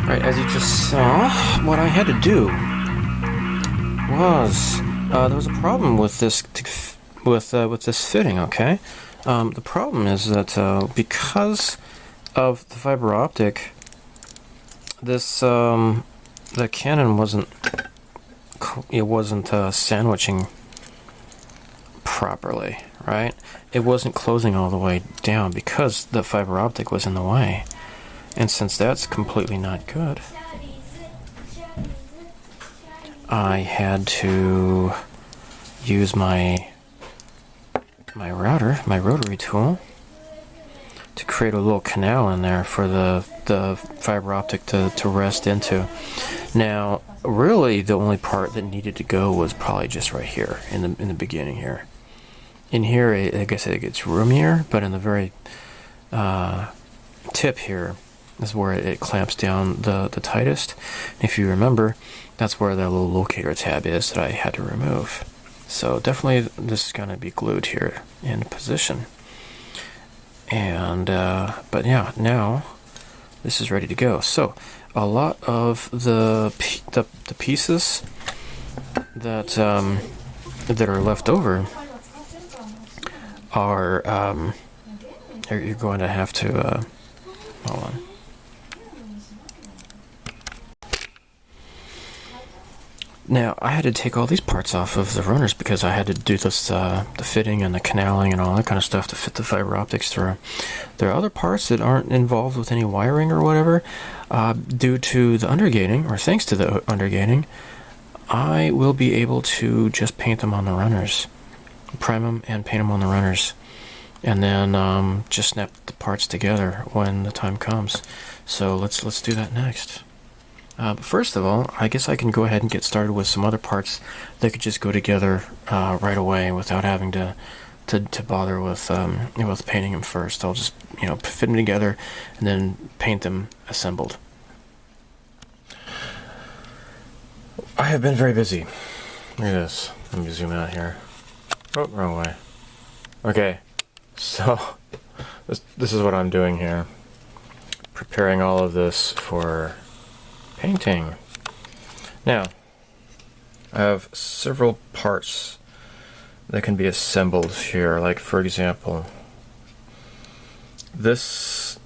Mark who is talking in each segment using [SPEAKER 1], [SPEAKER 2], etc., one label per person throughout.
[SPEAKER 1] Right, as you just saw, what I had to do was there was a problem with this with this fitting. Okay, the problem is that because of the fiber optic, this the cannon wasn't sandwiching properly. Right, it wasn't closing all the way down because the fiber optic was in the way. And since that's completely not good, I had to use my rotary tool, to create a little canal in there for the fiber optic to rest into. Now, really, the only part that needed to go was probably just right here in the beginning here. In here, I guess it gets roomier, but in the very tip here is where it clamps down the tightest. If you remember, that's where that little locator tab is that I had to remove. So definitely this is going to be glued here in position. And but yeah, now this is ready to go. So a lot of the pieces that that are left over are you're going to have to hold on. Now, I had to take all these parts off of the runners because I had to do this, the fitting and the canaling and all that kind of stuff to fit the fiber optics through. There are other parts that aren't involved with any wiring or whatever. Due to the undergating, or thanks to the undergating, I will be able to just paint them on the runners. Prime them and paint them on the runners. And then just snap the parts together when the time comes. So let's do that next. But first of all, I guess I can go ahead and get started with some other parts that could just go together right away without having to bother with painting them first. I'll just fit them together and then paint them assembled. I have been very busy. Look at this. Let me zoom out here. Oh, wrong way. Okay, so this is what I'm doing here. Preparing all of this for painting. Now, I have several parts that can be assembled here. Like, for example, this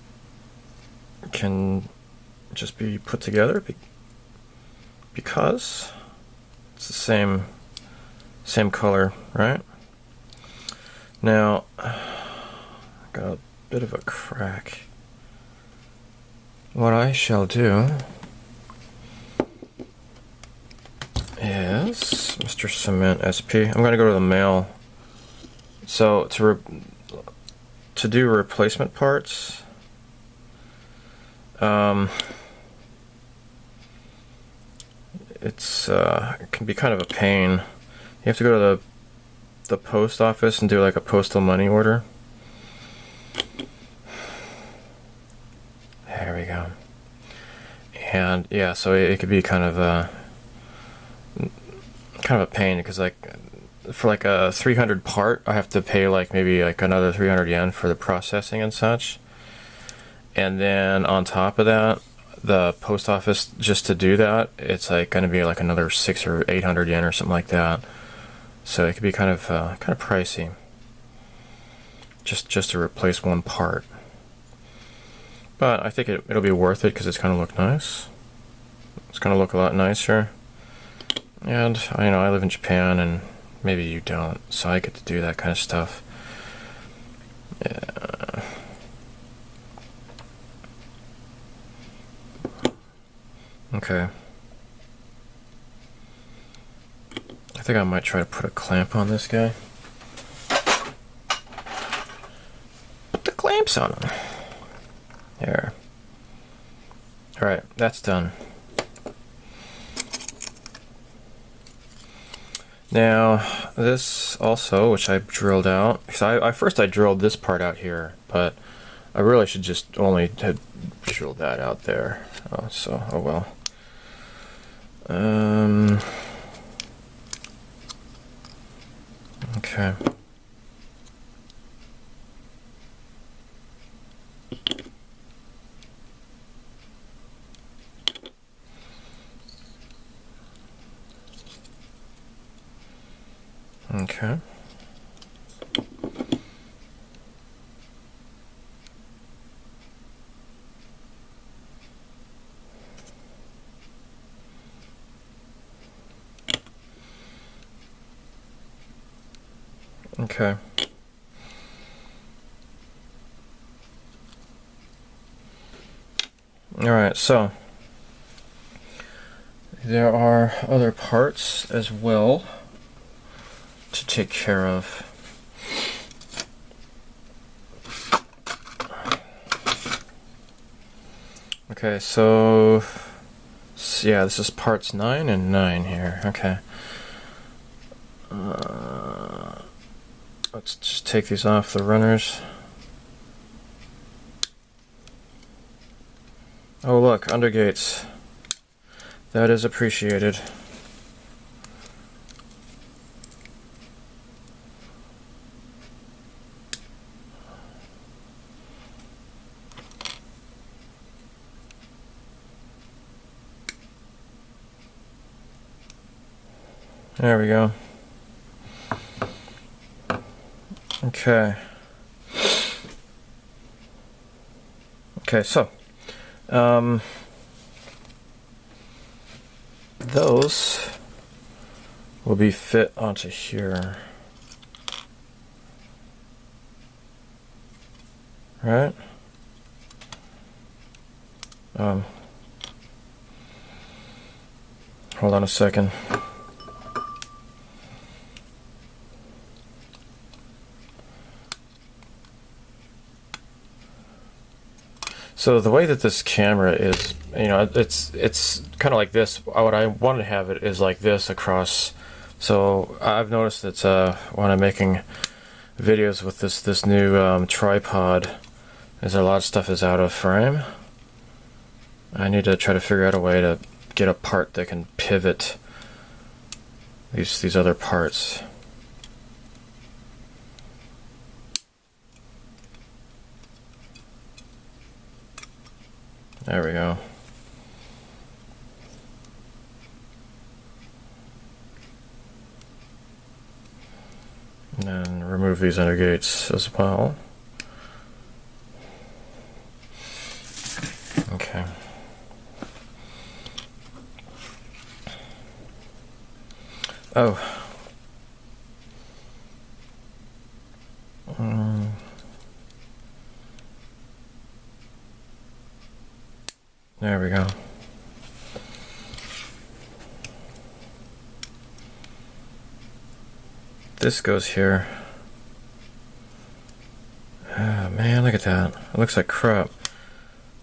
[SPEAKER 1] can just be put together because it's the same color, right? Now, got a bit of a crack. What I shall do is Mr. Cement SP. I'm going to go to the mail. So to do replacement parts, it can be kind of a pain. You have to go to the post office and do like a postal money order. There we go. And yeah, so it could be kind of a pain because like for like a 300 part, I have to pay like maybe like another 300 yen for the processing and such. And then on top of that, the post office, just to do that, it's like going to be like another 600 or 800 yen or something like that. So it could be kind of pricey just to replace one part. But I think it'll be worth it because it's going to look nice. It's going to look a lot nicer. And I live in Japan, and maybe you don't, so I get to do that kind of stuff. Yeah. Okay. I think I might try to put a clamp on this guy. Put the clamps on him. There. Alright, that's done. Now, this also, which I drilled out, because first I drilled this part out here, but I really should just only have drilled that out there. Oh well. Okay. Okay. Okay. Alright, so there are other parts as well to take care of. Okay, so yeah, this is parts 9 and 9 here. Okay. Let's just take these off the runners. Oh look, undergates. That is appreciated. There we go. Okay. Okay, so those will be fit onto here. Right? Hold on a second. So the way that this camera is, you know, it's kind of like this. What I want to have it is like this across. So I've noticed that when I'm making videos with this new tripod, is a lot of stuff is out of frame. I need to try to figure out a way to get a part that can pivot these other parts. There we go. And then remove these under gates as well. Okay. Oh. There we go. This goes here. Ah, man, look at that. It looks like crap,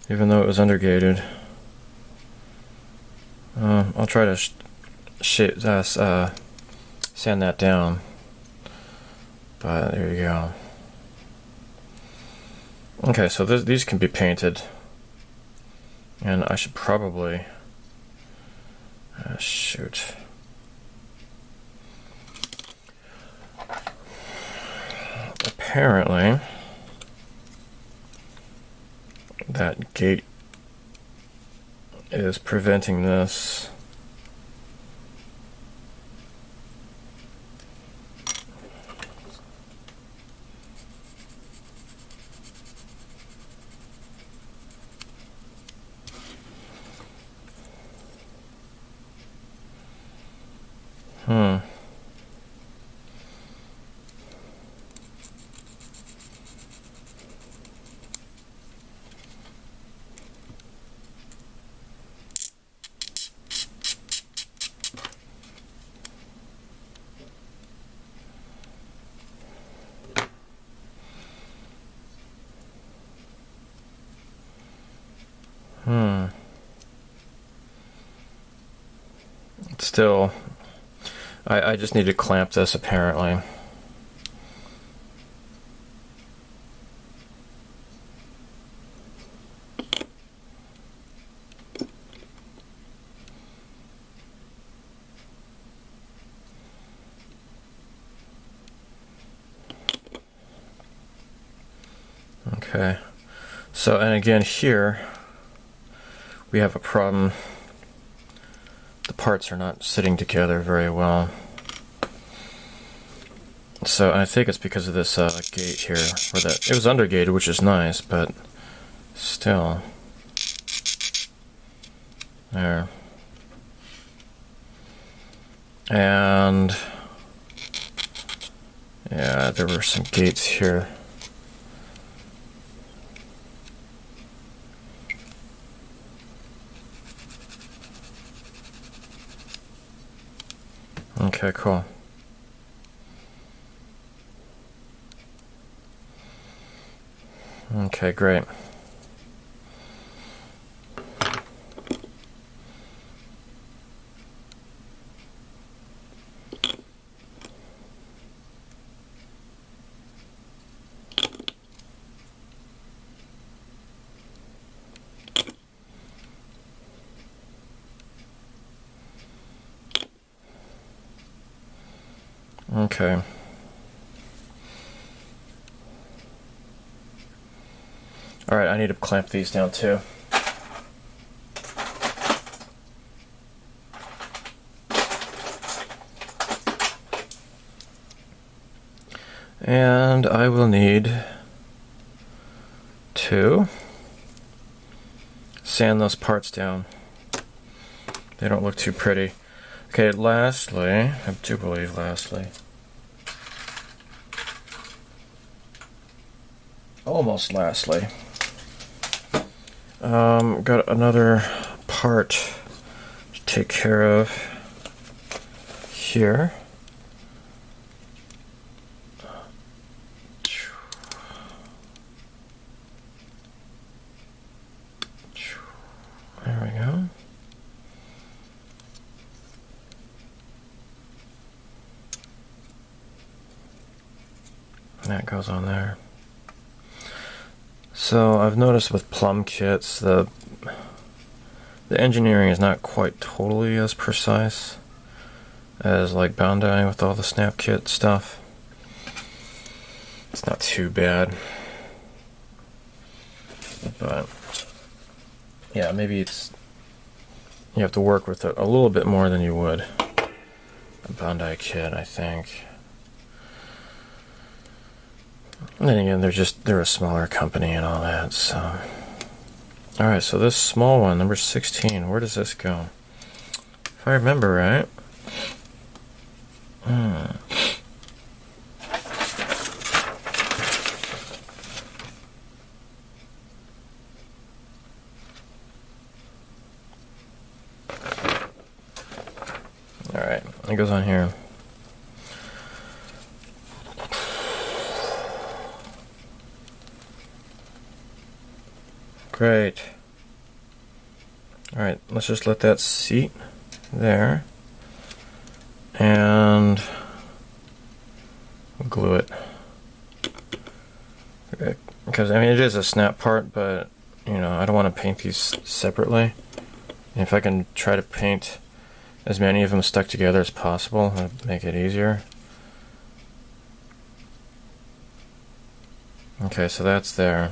[SPEAKER 1] even though it was undergated. I'll try to sand that down. But there you go. Okay, so these can be painted. And I should probably shoot. Apparently, that gate is preventing this. Still, I just need to clamp this apparently. Okay, so and again here we have a problem. The parts are not sitting together very well. So I think it's because of this gate here, where that it was undergated, which is nice, but still. There. And yeah, there were some gates here. Okay, cool. Okay, great. Okay. Alright, I need to clamp these down too. And I will need to sand those parts down. They don't look too pretty. Okay, lastly, I do believe lastly, almost lastly, got another part to take care of here. There we go. And that goes on there. So I've noticed with PLUM kits, the engineering is not quite totally as precise as like Bandai with all the snap kit stuff. It's not too bad, but yeah, maybe it's you have to work with it a little bit more than you would a Bandai kit, I think. And then again, they're a smaller company and all that, so. Alright, so this small one, number 16, where does this go? If I remember right. Alright, it goes on here. Great. Alright, let's just let that seat there. And we'll glue it. Okay. Because, I mean, it is a snap part, but, you know, I don't want to paint these separately. And if I can try to paint as many of them stuck together as possible, that'll make it easier. Okay, so that's there.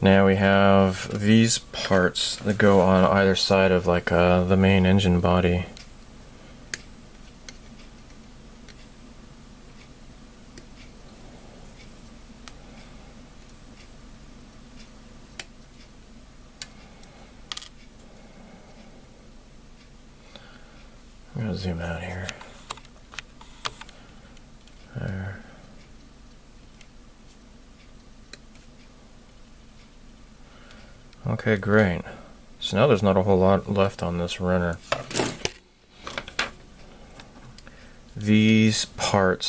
[SPEAKER 1] Now we have these parts that go on either side of like the main engine body. I'm gonna zoom out here. There. Okay, great. So now there's not a whole lot left on this runner. These parts...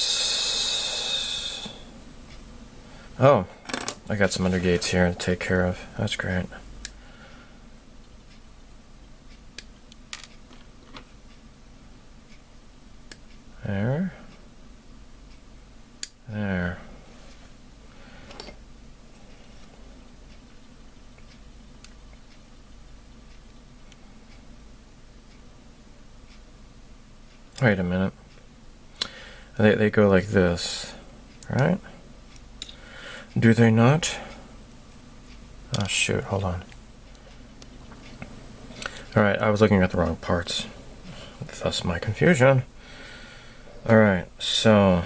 [SPEAKER 1] Oh, I got some undergates here to take care of. That's great. There. There. Wait a minute. They go like this, right? Do they not? Oh shoot, hold on. Alright, I was looking at the wrong parts. Thus my confusion. Alright, so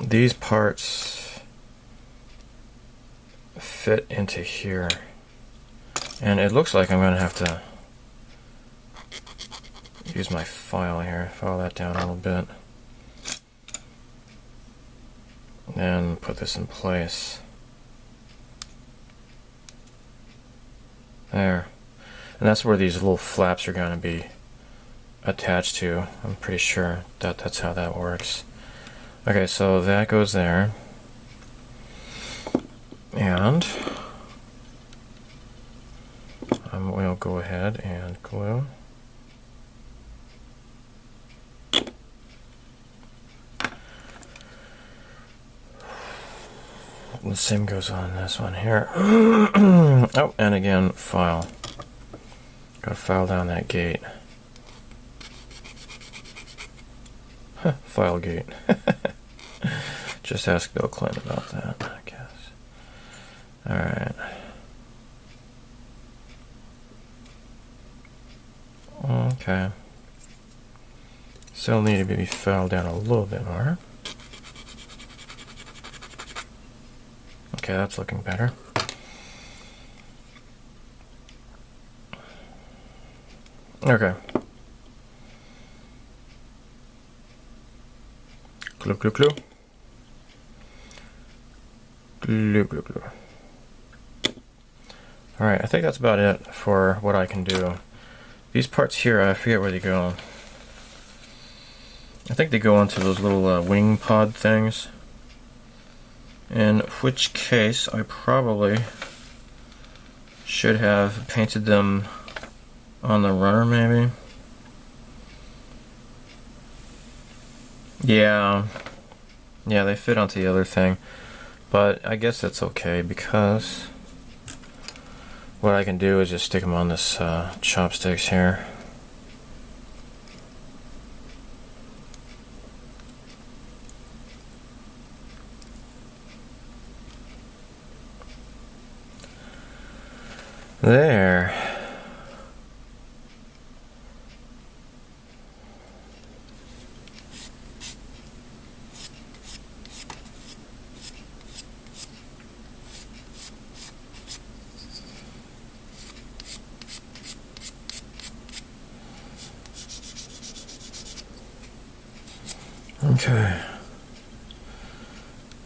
[SPEAKER 1] these parts fit into here, and it looks like I'm going to have to use my file here, file that down a little bit, and put this in place. There. And that's where these little flaps are going to be attached to. I'm pretty sure that that's how that works. Okay, so that goes there. And we'll go ahead and glue. The same goes on this one here. Oh, and again, file. Gotta file down that gate. Huh, file gate. Just ask Bill Clinton about that, I guess. Alright. Okay. Still need to be filed down a little bit more. Okay, that's looking better. Okay. Glue, glue, glue. Glue, glue, glue. Alright, I think that's about it for what I can do. These parts here, I forget where they go. I think they go onto those little wing pod things. In which case, I probably should have painted them on the runner, maybe. Yeah, they fit onto the other thing, but I guess that's okay because what I can do is just stick them on this chopsticks here. There. Okay.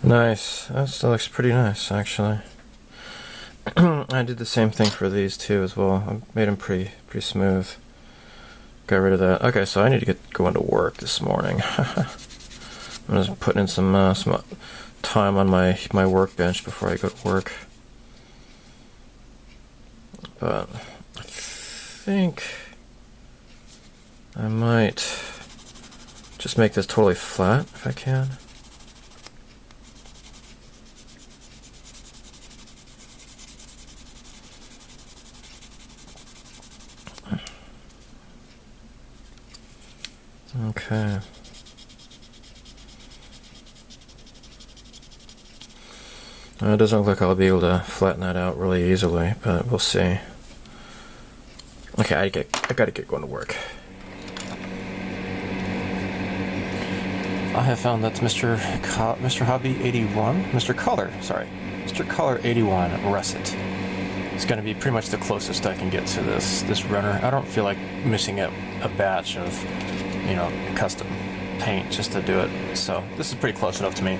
[SPEAKER 1] Nice. That still looks pretty nice, actually. I did the same thing for these two as well. I made them pretty smooth. Got rid of that. Okay, so I need to get going to work this morning. I'm just putting in some time on my workbench before I go to work. But I think I might just make this totally flat if I can. Okay. It doesn't look like I'll be able to flatten that out really easily, but we'll see. Okay, I gotta get going to work. I have found that Mr. Hobby 81, Mr. Color 81 russet. It's going to be pretty much the closest I can get to this runner. I don't feel like missing a batch of, custom paint just to do it. So this is pretty close enough to me.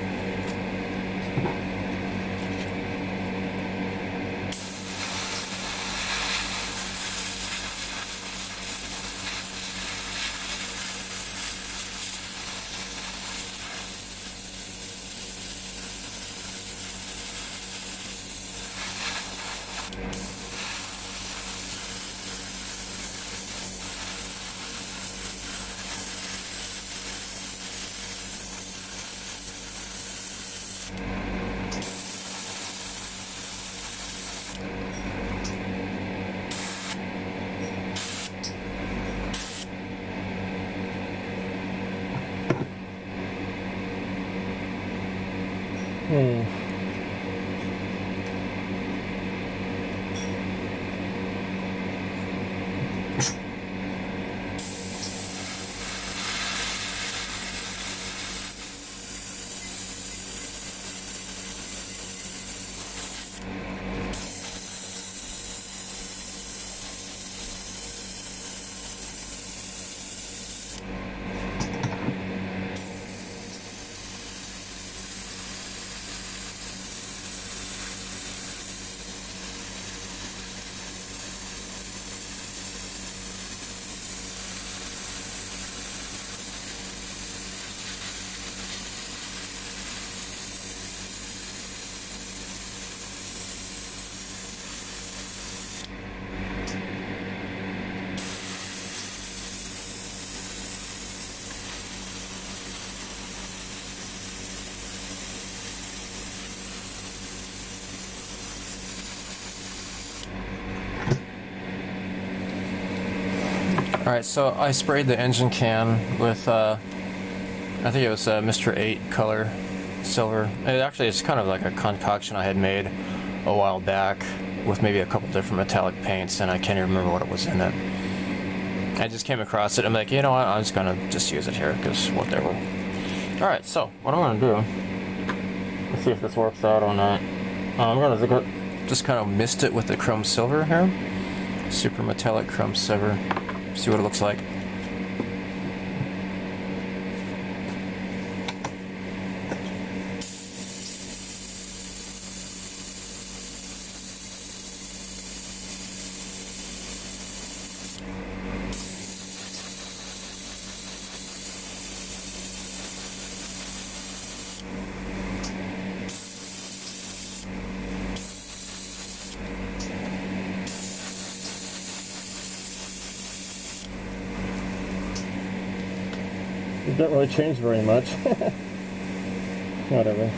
[SPEAKER 1] Alright, so I sprayed the engine can with, I think it was Mr. 8 color silver. It's kind of like a concoction I had made a while back with maybe a couple different metallic paints, and I can't even remember what it was in it. I just came across it. I'm like, you know what? I'm just gonna just use it here because whatever. All right. So what I'm gonna do? Let's see if this works out or not. I'm gonna just kind of mist it with the chrome silver here, super metallic chrome silver. See what it looks like.
[SPEAKER 2] It didn't really change very much. Whatever.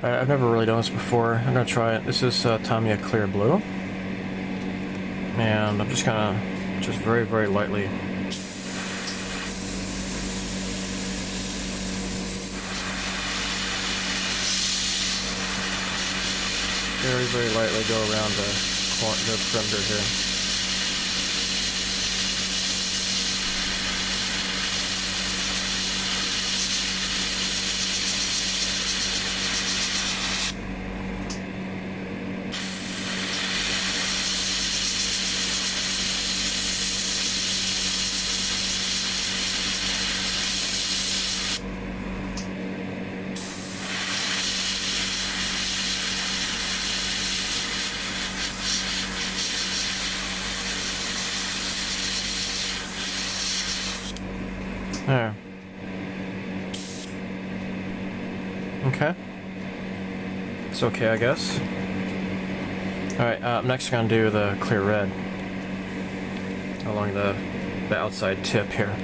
[SPEAKER 1] I've never really done this before. I'm gonna try it. This is Tamiya Clear Blue, and I'm just gonna very, very lightly. Very, very lightly go around the perimeter here. There. Okay. It's okay, I guess. Alright, next I'm going to do the clear red along the outside tip here.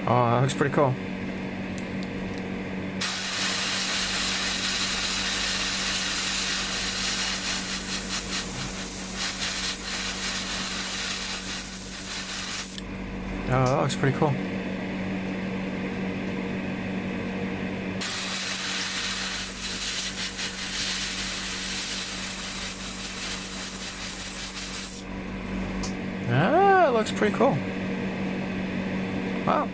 [SPEAKER 1] Oh, that looks pretty cool. Oh, that looks pretty cool. Ah, it looks pretty cool. Wow.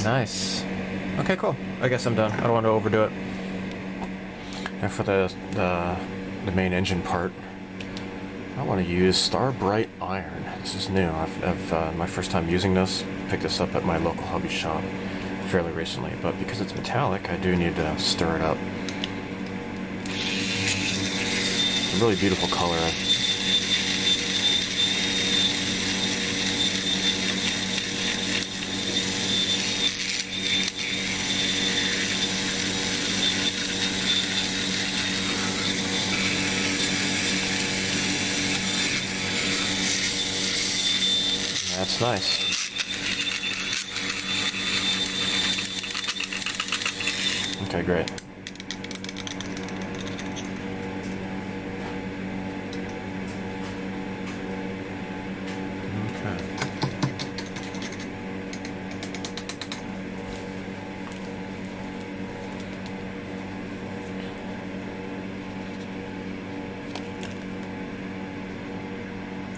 [SPEAKER 1] Nice. Okay, cool. I guess I'm done. I don't want to overdo it. And for the main engine part, I want to use Star Bright Iron. This is new. I've my first time using this. Picked this up at my local hobby shop fairly recently, but because it's metallic, I do need to stir it up. It's a really beautiful color. That's nice. Okay, great. Okay.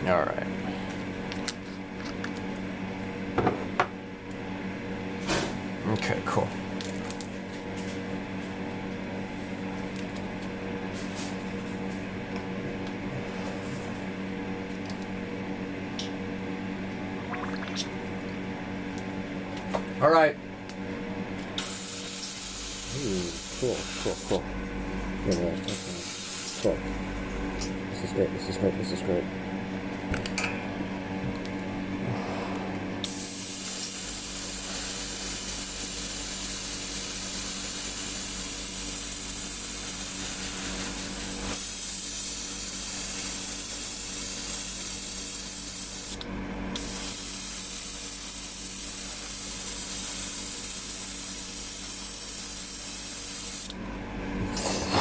[SPEAKER 1] All right. Okay, cool. All right.
[SPEAKER 2] Ooh, cool. Look at that. Okay. Cool. This is great, this is great, this is great.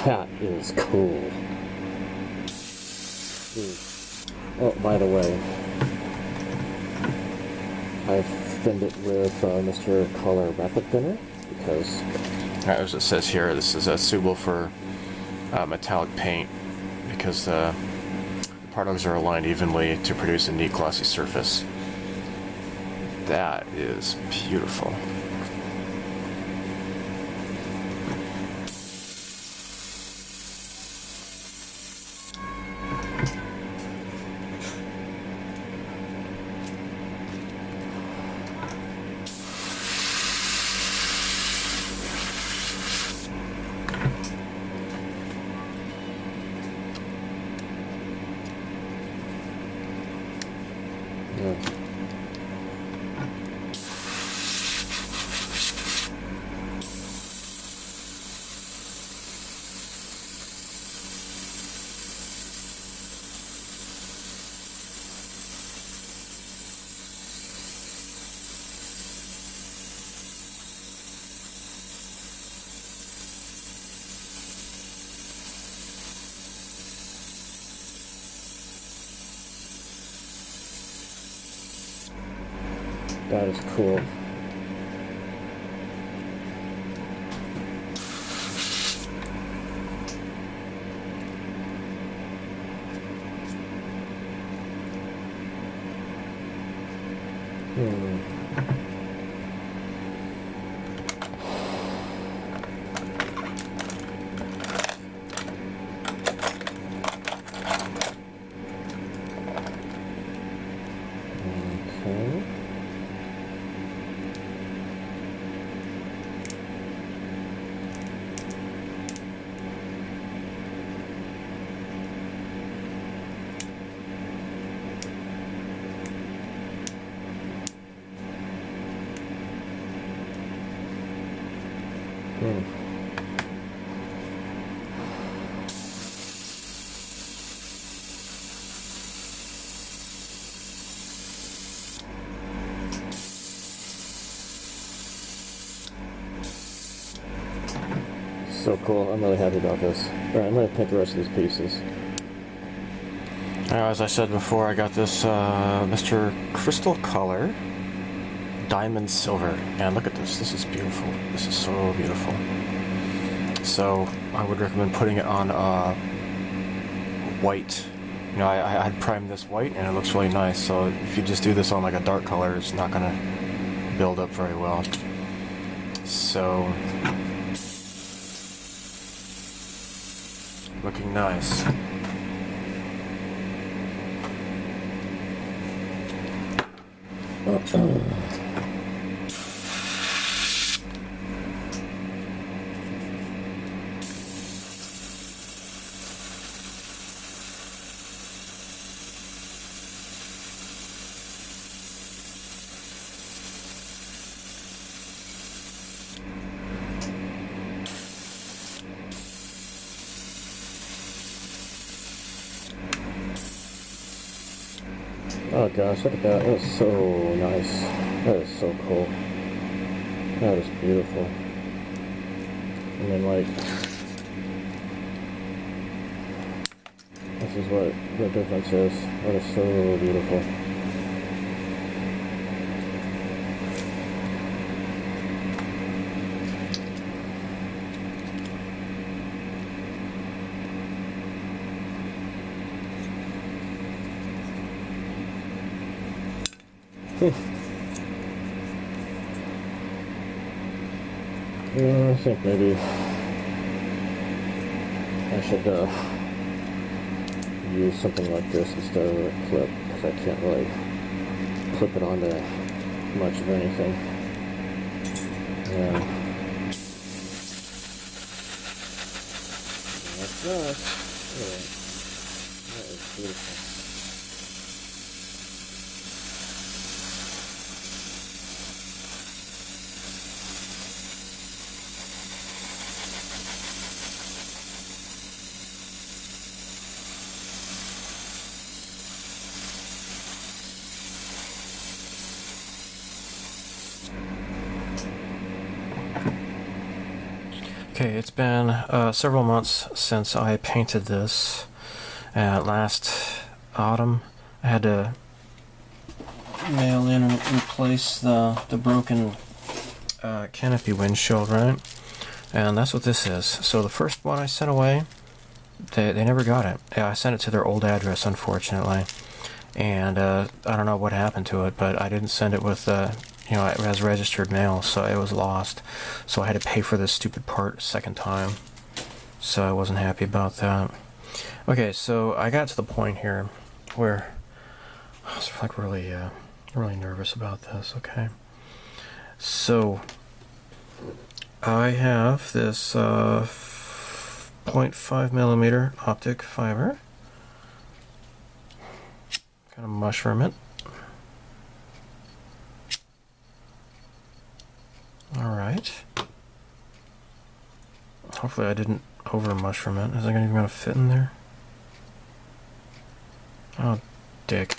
[SPEAKER 2] That is cool. Oh, by the way, I've thinned it with Mr. Color Rapid Thinner because...
[SPEAKER 1] As it says here, this is suitable for metallic paint because the particles are aligned evenly to produce a neat glossy surface. That is beautiful. That is cool. So cool. I'm really happy about this. Alright, I'm going to paint the rest of these pieces. Now, as I said before, I got this Mr. Crystal Color Diamond Silver. And look at this. This is beautiful. This is so beautiful. So, I would recommend putting it on white. You know, I had primed this white and it looks really nice. So, if you just do this on like a dark color, it's not going to build up very well. So... looking nice.
[SPEAKER 2] Oh gosh, look at that. That is so nice. That is so cool. That is beautiful. And then like, this is what the difference is. That is so beautiful. I think maybe I should use something like this instead of a clip, because I can't really clip it onto much of anything. Yeah. That's that. Yeah. Beautiful.
[SPEAKER 1] Okay, it's been several months since I painted this. Last autumn, I had to nail in and replace the broken canopy windshield, right? And that's what this is. So the first one I sent away, they never got it. Yeah, I sent it to their old address, unfortunately. And I don't know what happened to it, but I didn't send it with you know, as registered mail, so it was lost. So I had to pay for this stupid part a second time. So I wasn't happy about that. Okay, so I got to the point here where I was like really nervous about this. Okay, so I have this 0.5 millimeter optic fiber. Kind of mushroom it. Alright. Hopefully I didn't over mushroom it. Is it even going to fit in there? Oh, dick.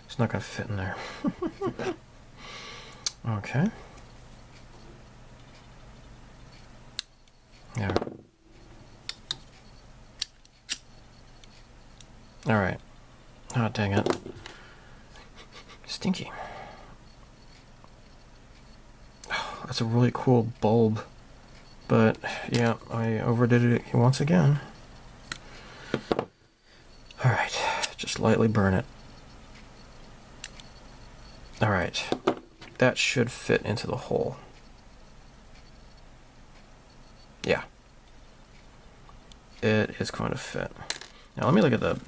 [SPEAKER 1] It's not going to fit in there. Okay. Yeah. Alright. Oh, dang it. Stinky. That's a really cool bulb. But, yeah, I overdid it once again. Alright, just lightly burn it. Alright, that should fit into the hole. Yeah. It is going to fit. Now let me look at the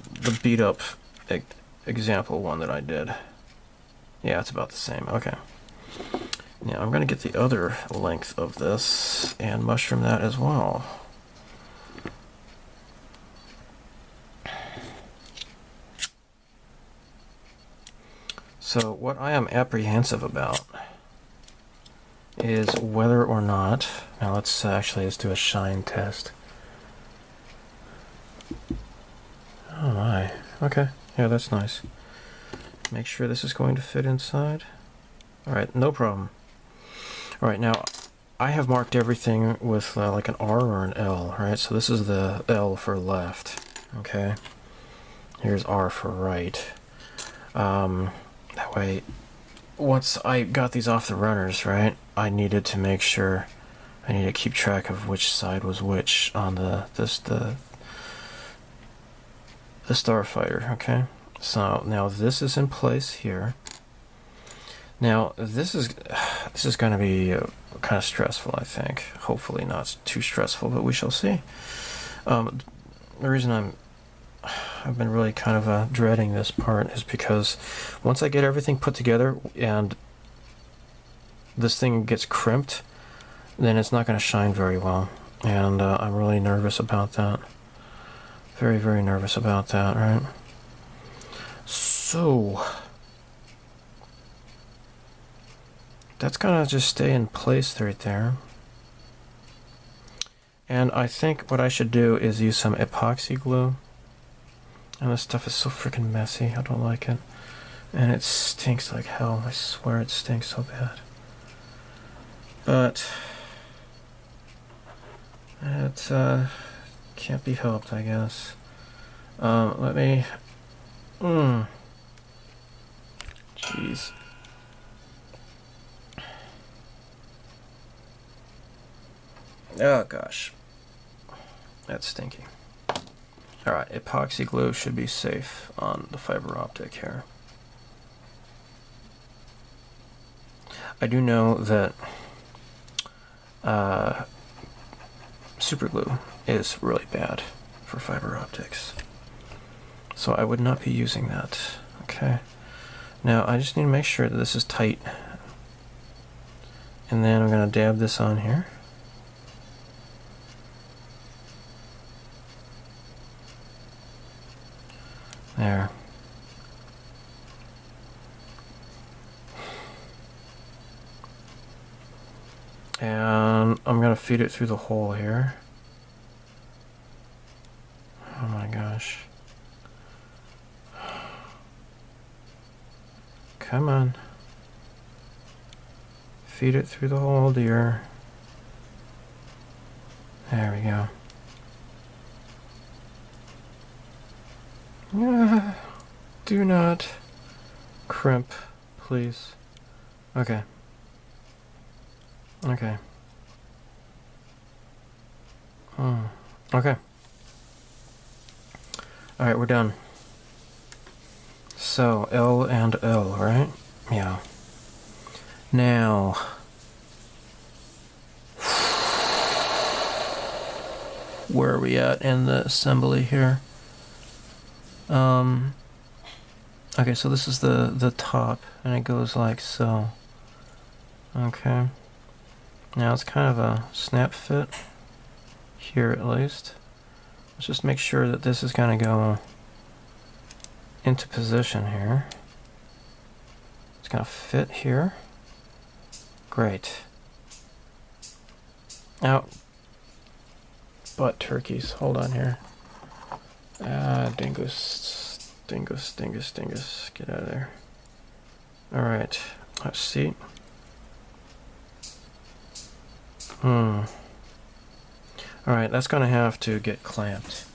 [SPEAKER 1] beat up example one that I did. Yeah, it's about the same. Okay. Now I'm going to get the other length of this and mushroom that as well. So what I am apprehensive about is whether or not, now let's do a shine test. Oh my, okay, yeah, that's nice. Make sure this is going to fit inside. Alright, no problem. Alright, now I have marked everything with like an R or an L, right? So this is the L for left, okay? Here's R for right. That way, once I got these off the runners, right, I needed to make sure, I need to keep track of which side was which on the Starfighter, okay? So now this is in place here. Now this is going to be kind of stressful, I think. Hopefully not too stressful, but we shall see. The reason I've been really kind of dreading this part is because once I get everything put together and this thing gets crimped, then it's not going to shine very well, and I'm really nervous about that. Very, very nervous about that, right? So that's gonna just stay in place right there. And I think what I should do is use some epoxy glue. And this stuff is so freaking messy. I don't like it. And it stinks like hell. I swear it stinks so bad. But it can't be helped, I guess. Let me... Jeez. Oh gosh. That's stinky. Alright, epoxy glue should be safe on the fiber optic here. I do know that super glue is really bad for fiber optics. So I would not be using that. Okay. Now I just need to make sure that this is tight. And then I'm going to dab this on here. There. And I'm going to feed it through the hole here. Oh my gosh. Come on. Feed it through the hole, dear. There we go. Do not crimp, please. Okay. Okay. Okay. Alright, we're done. So, L and L, right? Yeah. Now, where are we at in the assembly here? Okay, so this is the top, and it goes like so. Okay. Now it's kind of a snap fit here at least. Let's just make sure that this is going to go into position here. It's going to fit here. Great. Out. Butt turkeys. Hold on here. Dingus. Dingus, dingus, dingus. Get out of there. Alright. Let's see. Alright, that's going to have to get clamped.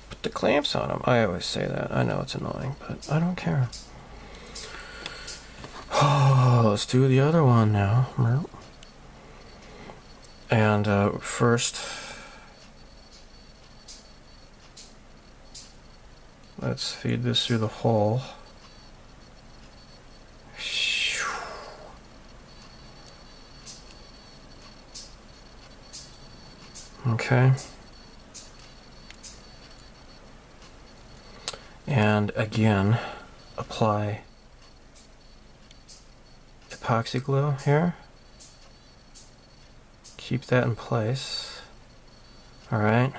[SPEAKER 1] Put the clamps on them. I always say that. I know it's annoying, but I don't care. Oh, let's do the other one now. And first, let's feed this through the hole. Okay. And again, apply epoxy glue here. Keep that in place. Alright.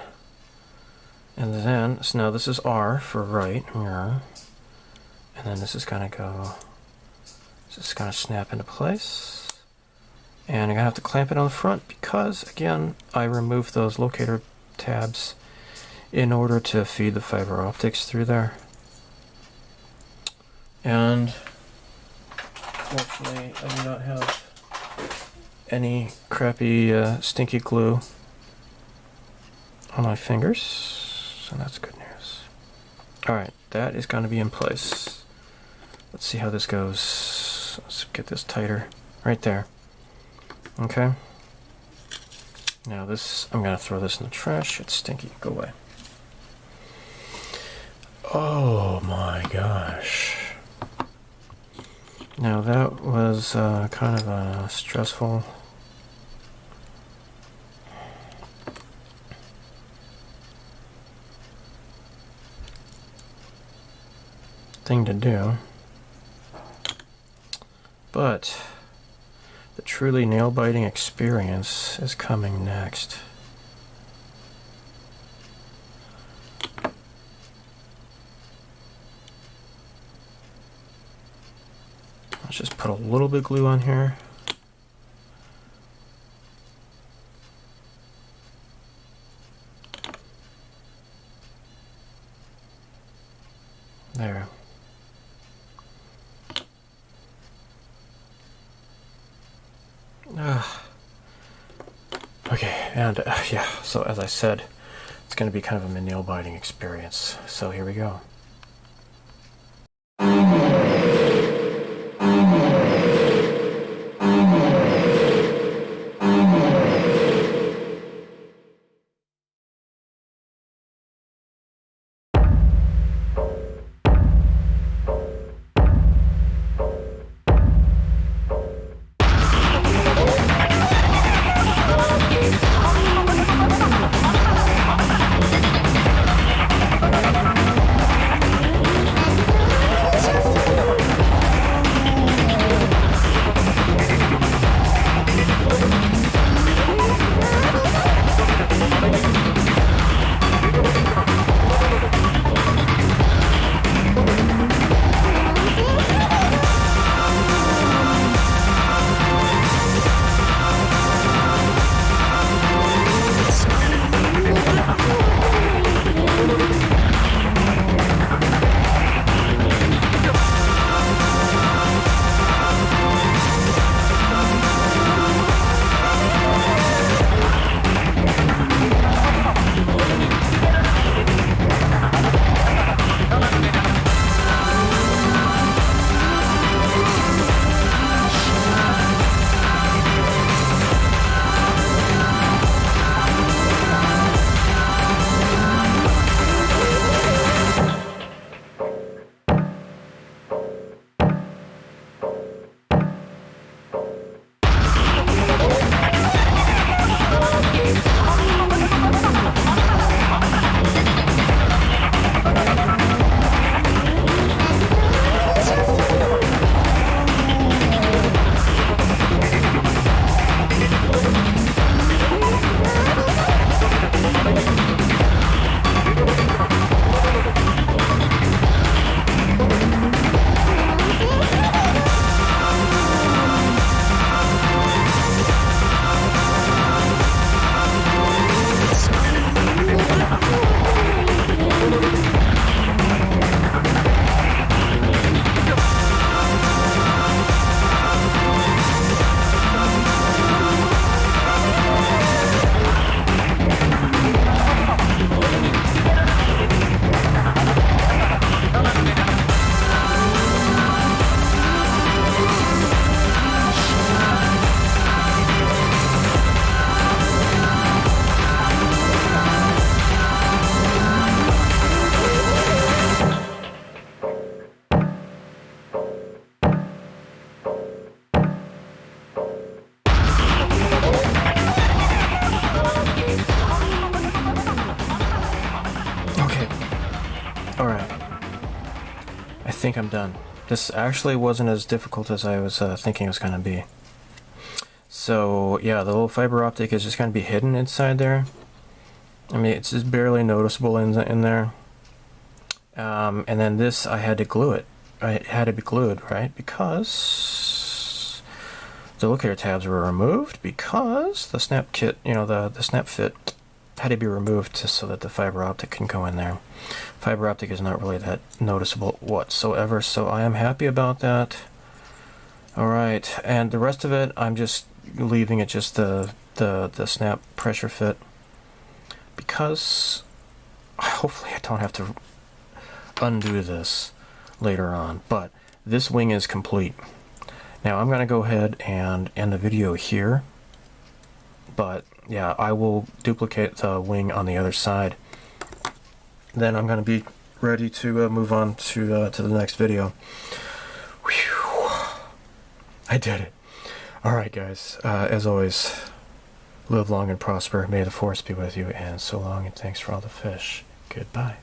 [SPEAKER 1] And then, so now this is R for right. And then this is going to go, just going to snap into place. And I'm going to have to clamp it on the front because, again, I removed those locator tabs in order to feed the fiber optics through there. And fortunately, I do not have any crappy stinky glue on my fingers, so that's good news. Alright, that is going to be in place. Let's see how this goes. Let's get this tighter. Right there. Okay. Now this, I'm going to throw this in the trash. It's stinky. Go away. Oh my gosh. Now that was kind of a stressful thing to do, but the truly nail-biting experience is coming next. Let's just put a little bit of glue on here. There. Okay, and yeah, so as I said, it's going to be kind of a nail-biting experience. So here we go. Okay. Alright. I think I'm done. This actually wasn't as difficult as I was thinking it was going to be. So, yeah, the little fiber optic is just going to be hidden inside there. I mean, it's just barely noticeable in there. And then this, I had to glue it. It had to be glued, right? Because the locator tabs were removed because the snap kit, you know, the snap fit had to be removed so that the fiber optic can go in there. Fiber optic is not really that noticeable whatsoever, so I am happy about that. Alright, and the rest of it, I'm just leaving it just the snap pressure fit, because hopefully I don't have to undo this later on. But this wing is complete. Now I'm going to go ahead and end the video here, but yeah, I will duplicate the wing on the other side. Then I'm going to be ready to move on to the next video. Whew. I did it. Alright guys, as always, live long and prosper, may the force be with you, and so long, and thanks for all the fish. Goodbye.